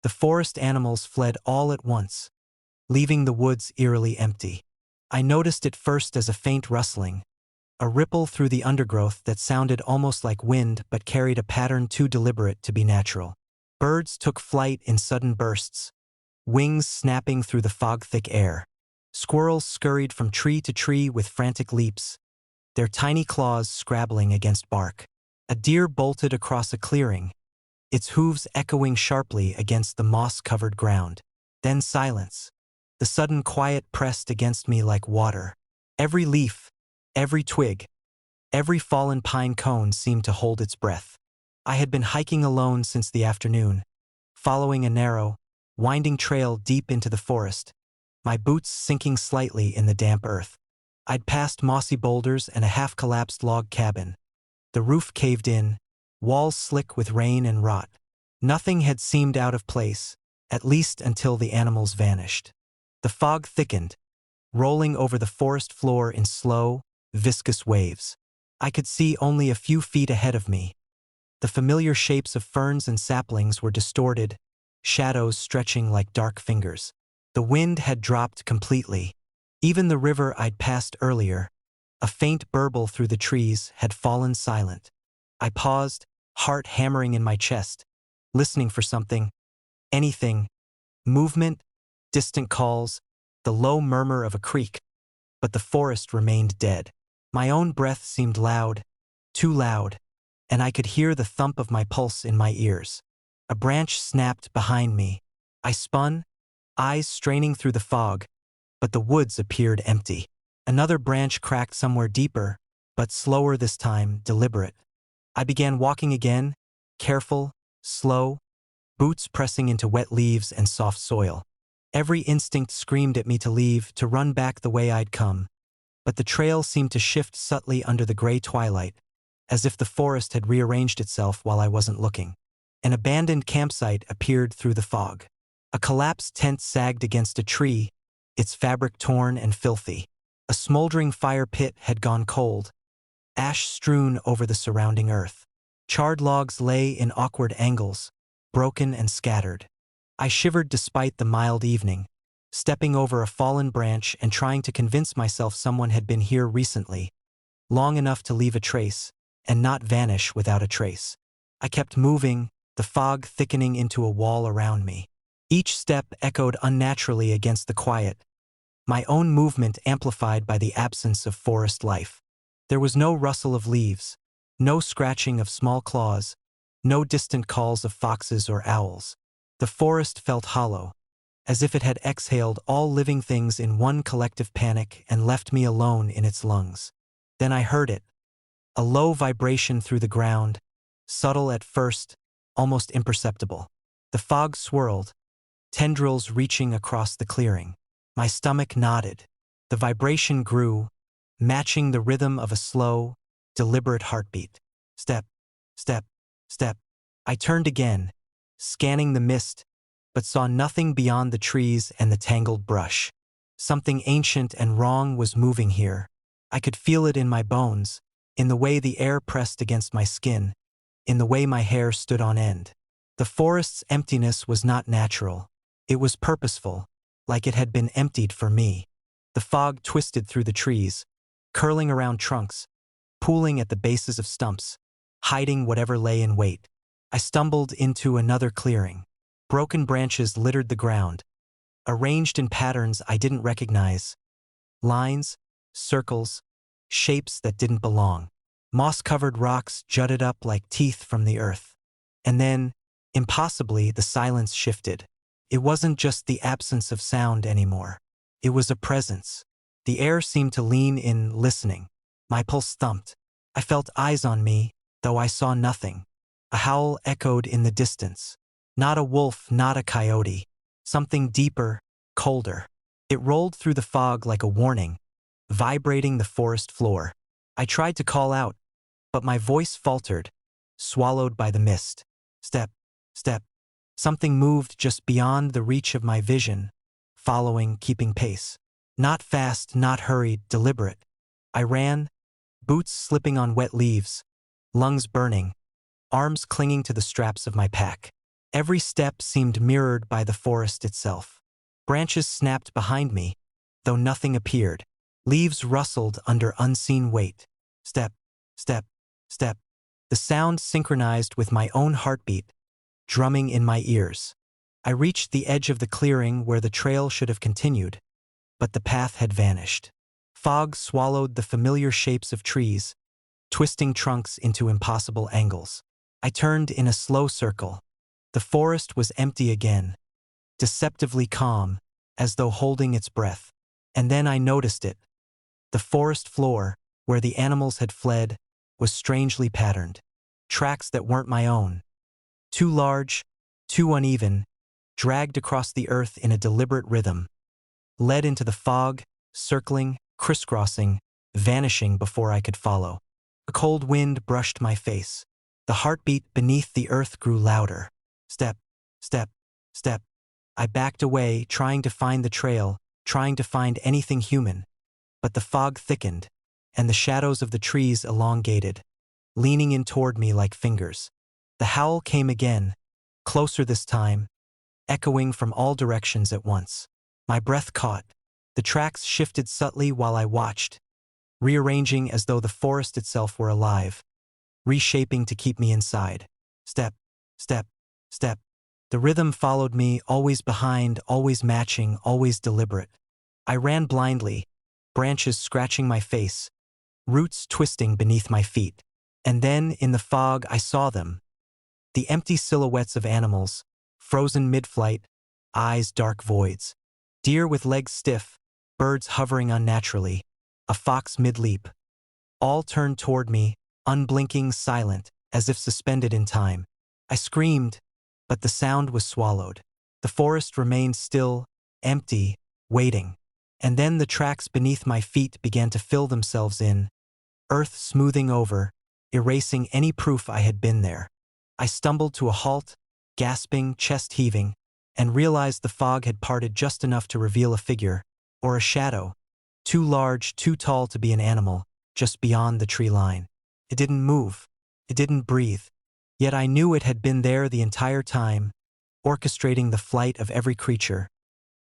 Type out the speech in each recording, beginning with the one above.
The forest animals fled all at once, leaving the woods eerily empty. I noticed it first as a faint rustling, a ripple through the undergrowth that sounded almost like wind but carried a pattern too deliberate to be natural. Birds took flight in sudden bursts, wings snapping through the fog-thick air. Squirrels scurried from tree to tree with frantic leaps, their tiny claws scrabbling against bark. A deer bolted across a clearing, its hooves echoing sharply against the moss-covered ground. Then silence. The sudden quiet pressed against me like water. Every leaf, every twig, every fallen pine cone seemed to hold its breath. I had been hiking alone since the afternoon, following a narrow, winding trail deep into the forest, my boots sinking slightly in the damp earth. I'd passed mossy boulders and a half-collapsed log cabin. The roof caved in, walls slick with rain and rot. Nothing had seemed out of place, at least until the animals vanished. The fog thickened, rolling over the forest floor in slow, viscous waves. I could see only a few feet ahead of me. The familiar shapes of ferns and saplings were distorted, shadows stretching like dark fingers. The wind had dropped completely. Even the river I'd passed earlier, a faint burble through the trees, had fallen silent. I paused, heart hammering in my chest, listening for something, anything, movement, distant calls, the low murmur of a creek, but the forest remained dead. My own breath seemed loud, too loud, and I could hear the thump of my pulse in my ears. A branch snapped behind me. I spun, eyes straining through the fog, but the woods appeared empty. Another branch cracked somewhere deeper, but slower this time, deliberate. I began walking again, careful, slow, boots pressing into wet leaves and soft soil. Every instinct screamed at me to leave, to run back the way I'd come, but the trail seemed to shift subtly under the gray twilight, as if the forest had rearranged itself while I wasn't looking. An abandoned campsite appeared through the fog. A collapsed tent sagged against a tree, its fabric torn and filthy. A smoldering fire pit had gone cold, ash strewn over the surrounding earth. Charred logs lay in awkward angles, broken and scattered. I shivered despite the mild evening, stepping over a fallen branch and trying to convince myself someone had been here recently, long enough to leave a trace, and not vanish without a trace. I kept moving, the fog thickening into a wall around me. Each step echoed unnaturally against the quiet, my own movement amplified by the absence of forest life. There was no rustle of leaves, no scratching of small claws, no distant calls of foxes or owls. The forest felt hollow, as if it had exhaled all living things in one collective panic and left me alone in its lungs. Then I heard it, a low vibration through the ground, subtle at first, almost imperceptible. The fog swirled, tendrils reaching across the clearing. My stomach knotted. The vibration grew, matching the rhythm of a slow, deliberate heartbeat. Step, step, step. I turned again, scanning the mist, but saw nothing beyond the trees and the tangled brush. Something ancient and wrong was moving here. I could feel it in my bones, in the way the air pressed against my skin, in the way my hair stood on end. The forest's emptiness was not natural. It was purposeful, like it had been emptied for me. The fog twisted through the trees, curling around trunks, pooling at the bases of stumps, hiding whatever lay in wait. I stumbled into another clearing. Broken branches littered the ground, arranged in patterns I didn't recognize. Lines, circles, shapes that didn't belong. Moss-covered rocks jutted up like teeth from the earth. And then, impossibly, the silence shifted. It wasn't just the absence of sound anymore. It was a presence. The air seemed to lean in, listening. My pulse thumped. I felt eyes on me, though I saw nothing. A howl echoed in the distance. Not a wolf, not a coyote. Something deeper, colder. It rolled through the fog like a warning, vibrating the forest floor. I tried to call out, but my voice faltered, swallowed by the mist. Step, step. Something moved just beyond the reach of my vision, following, keeping pace. Not fast, not hurried, deliberate. I ran, boots slipping on wet leaves, lungs burning, arms clinging to the straps of my pack. Every step seemed mirrored by the forest itself. Branches snapped behind me, though nothing appeared. Leaves rustled under unseen weight. Step, step, step. The sound synchronized with my own heartbeat, drumming in my ears. I reached the edge of the clearing where the trail should have continued, but the path had vanished. Fog swallowed the familiar shapes of trees, twisting trunks into impossible angles. I turned in a slow circle. The forest was empty again, deceptively calm, as though holding its breath. And then I noticed it. The forest floor, where the animals had fled, was strangely patterned. Tracks that weren't my own. Too large, too uneven, dragged across the earth in a deliberate rhythm. Led into the fog, circling, crisscrossing, vanishing before I could follow. A cold wind brushed my face. The heartbeat beneath the earth grew louder. Step, step, step. I backed away, trying to find the trail, trying to find anything human. But the fog thickened, and the shadows of the trees elongated, leaning in toward me like fingers. The howl came again, closer this time, echoing from all directions at once. My breath caught. The tracks shifted subtly while I watched, rearranging as though the forest itself were alive, reshaping to keep me inside. Step, step, step. The rhythm followed me, always behind, always matching, always deliberate. I ran blindly, branches scratching my face, roots twisting beneath my feet. And then, in the fog, I saw them. The empty silhouettes of animals, frozen mid-flight, eyes dark voids. Deer with legs stiff, birds hovering unnaturally, a fox mid-leap. All turned toward me, unblinking, silent, as if suspended in time. I screamed, but the sound was swallowed. The forest remained still, empty, waiting. And then the tracks beneath my feet began to fill themselves in, earth smoothing over, erasing any proof I had been there. I stumbled to a halt, gasping, chest heaving, and realized the fog had parted just enough to reveal a figure, or a shadow, too large, too tall to be an animal, just beyond the tree line. It didn't move. It didn't breathe. Yet I knew it had been there the entire time, orchestrating the flight of every creature,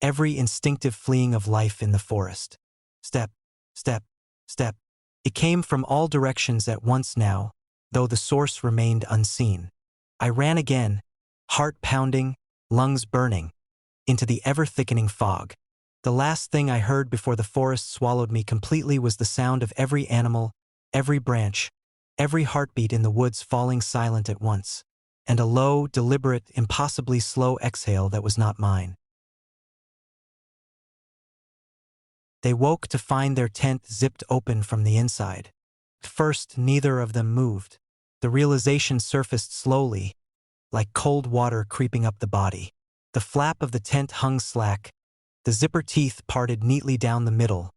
every instinctive fleeing of life in the forest. Step, step, step. It came from all directions at once now, though the source remained unseen. I ran again, heart pounding, lungs burning, into the ever-thickening fog. The last thing I heard before the forest swallowed me completely was the sound of every animal, every branch, every heartbeat in the woods falling silent at once, and a low, deliberate, impossibly slow exhale that was not mine. They woke to find their tent zipped open from the inside. At first, neither of them moved. The realization surfaced slowly, like cold water creeping up the body. The flap of the tent hung slack, the zipper teeth parted neatly down the middle,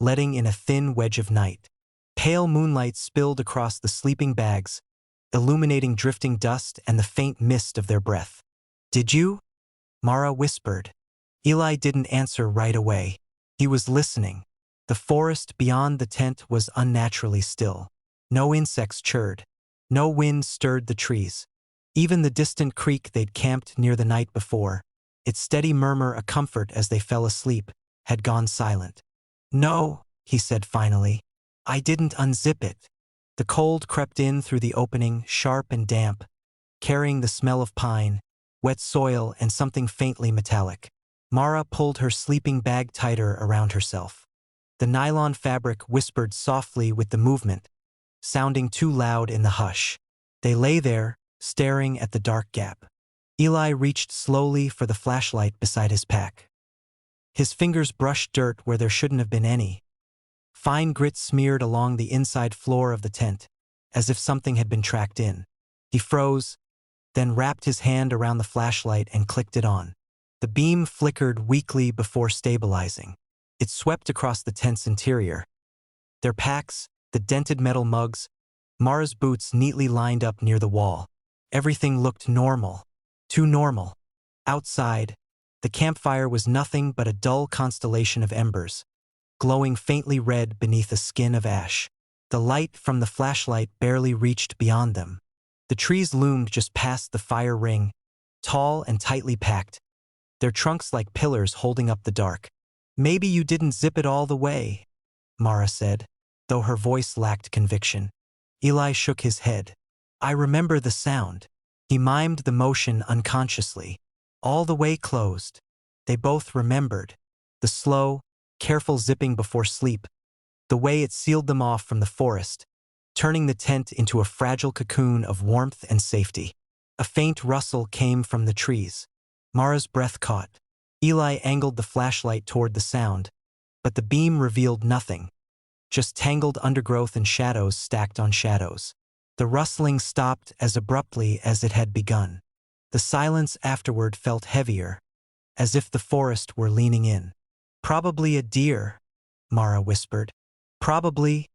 letting in a thin wedge of night. Pale moonlight spilled across the sleeping bags, illuminating drifting dust and the faint mist of their breath. "Did you?" Mara whispered. Eli didn't answer right away. He was listening. The forest beyond the tent was unnaturally still. No insects chirred. No wind stirred the trees. Even the distant creek they'd camped near the night before, its steady murmur a comfort as they fell asleep, had gone silent. "No," he said finally. "I didn't unzip it." The cold crept in through the opening, sharp and damp, carrying the smell of pine, wet soil, and something faintly metallic. Mara pulled her sleeping bag tighter around herself. The nylon fabric whispered softly with the movement, sounding too loud in the hush. They lay there, staring at the dark gap. Eli reached slowly for the flashlight beside his pack. His fingers brushed dirt where there shouldn't have been any. Fine grit smeared along the inside floor of the tent, as if something had been tracked in. He froze, then wrapped his hand around the flashlight and clicked it on. The beam flickered weakly before stabilizing. It swept across the tent's interior. Their packs, the dented metal mugs, Mara's boots neatly lined up near the wall. Everything looked normal. Too normal. Outside, the campfire was nothing but a dull constellation of embers, glowing faintly red beneath a skin of ash. The light from the flashlight barely reached beyond them. The trees loomed just past the fire ring, tall and tightly packed, their trunks like pillars holding up the dark. "Maybe you didn't zip it all the way," Mara said, though her voice lacked conviction. Eli shook his head. "I remember the sound." He mimed the motion unconsciously. All the way closed. They both remembered. The slow, careful zipping before sleep, the way it sealed them off from the forest, turning the tent into a fragile cocoon of warmth and safety. A faint rustle came from the trees. Mara's breath caught. Eli angled the flashlight toward the sound, but the beam revealed nothing, just tangled undergrowth and shadows stacked on shadows. The rustling stopped as abruptly as it had begun. The silence afterward felt heavier, as if the forest were leaning in. "Probably a deer," Mara whispered. "Probably,"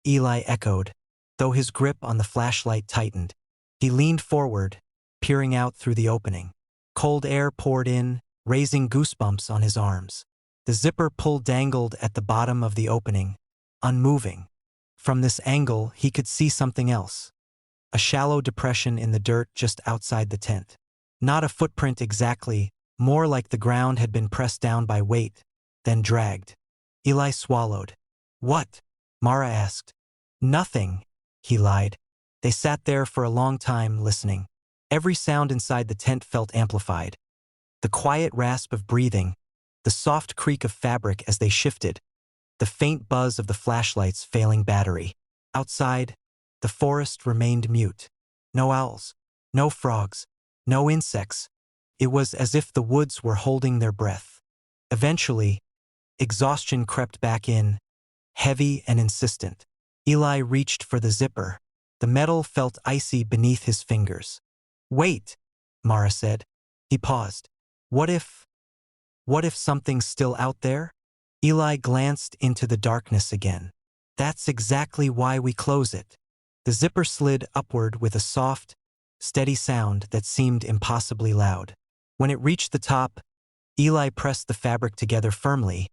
Eli echoed, though his grip on the flashlight tightened. He leaned forward, peering out through the opening. Cold air poured in, raising goosebumps on his arms. The zipper pull dangled at the bottom of the opening, unmoving. From this angle, he could see something else. A shallow depression in the dirt just outside the tent. Not a footprint exactly, more like the ground had been pressed down by weight, then dragged. Eli swallowed. "What?" Mara asked. "Nothing," he lied. They sat there for a long time, listening. Every sound inside the tent felt amplified. The quiet rasp of breathing, the soft creak of fabric as they shifted, the faint buzz of the flashlight's failing battery. Outside, the forest remained mute. No owls, no frogs, no insects. It was as if the woods were holding their breath. Eventually, exhaustion crept back in, heavy and insistent. Eli reached for the zipper. The metal felt icy beneath his fingers. "Wait," Mara said. He paused. What if something's still out there?" Eli glanced into the darkness again. "That's exactly why we close it." The zipper slid upward with a soft, steady sound that seemed impossibly loud. When it reached the top, Eli pressed the fabric together firmly,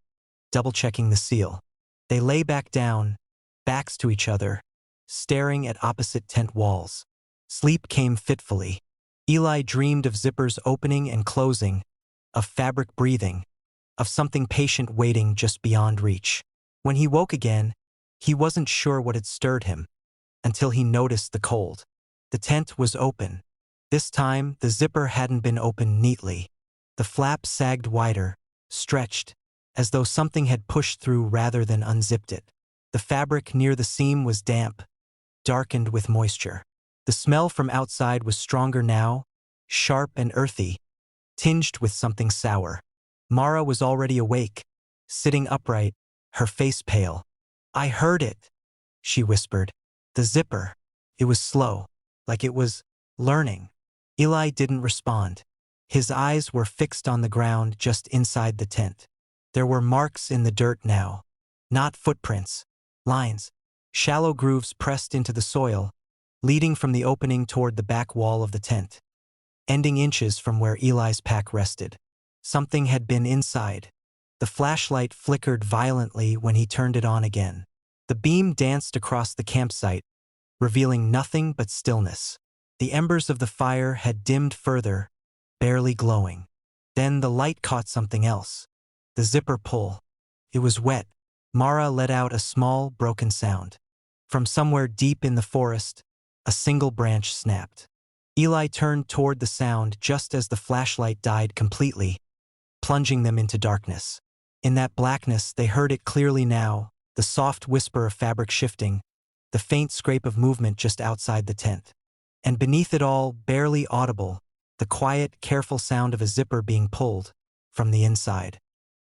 double-checking the seal. They lay back down, backs to each other, staring at opposite tent walls. Sleep came fitfully. Eli dreamed of zippers opening and closing, of fabric breathing, of something patient waiting just beyond reach. When he woke again, he wasn't sure what had stirred him, until he noticed the cold. The tent was open. This time, the zipper hadn't been opened neatly. The flap sagged wider, stretched, as though something had pushed through rather than unzipped it. The fabric near the seam was damp, darkened with moisture. The smell from outside was stronger now, sharp and earthy, tinged with something sour. Mara was already awake, sitting upright, her face pale. "I heard it," she whispered. "The zipper." It was slow, like it was learning. Eli didn't respond. His eyes were fixed on the ground just inside the tent. There were marks in the dirt now. Not footprints. Lines. Shallow grooves pressed into the soil, leading from the opening toward the back wall of the tent, ending inches from where Eli's pack rested. Something had been inside. The flashlight flickered violently when he turned it on again. The beam danced across the campsite, revealing nothing but stillness. The embers of the fire had dimmed further, barely glowing. Then the light caught something else. The zipper pull. It was wet. Mara let out a small, broken sound. From somewhere deep in the forest, a single branch snapped. Eli turned toward the sound just as the flashlight died completely, plunging them into darkness. In that blackness, they heard it clearly now, the soft whisper of fabric shifting, the faint scrape of movement just outside the tent. And beneath it all, barely audible, the quiet, careful sound of a zipper being pulled from the inside.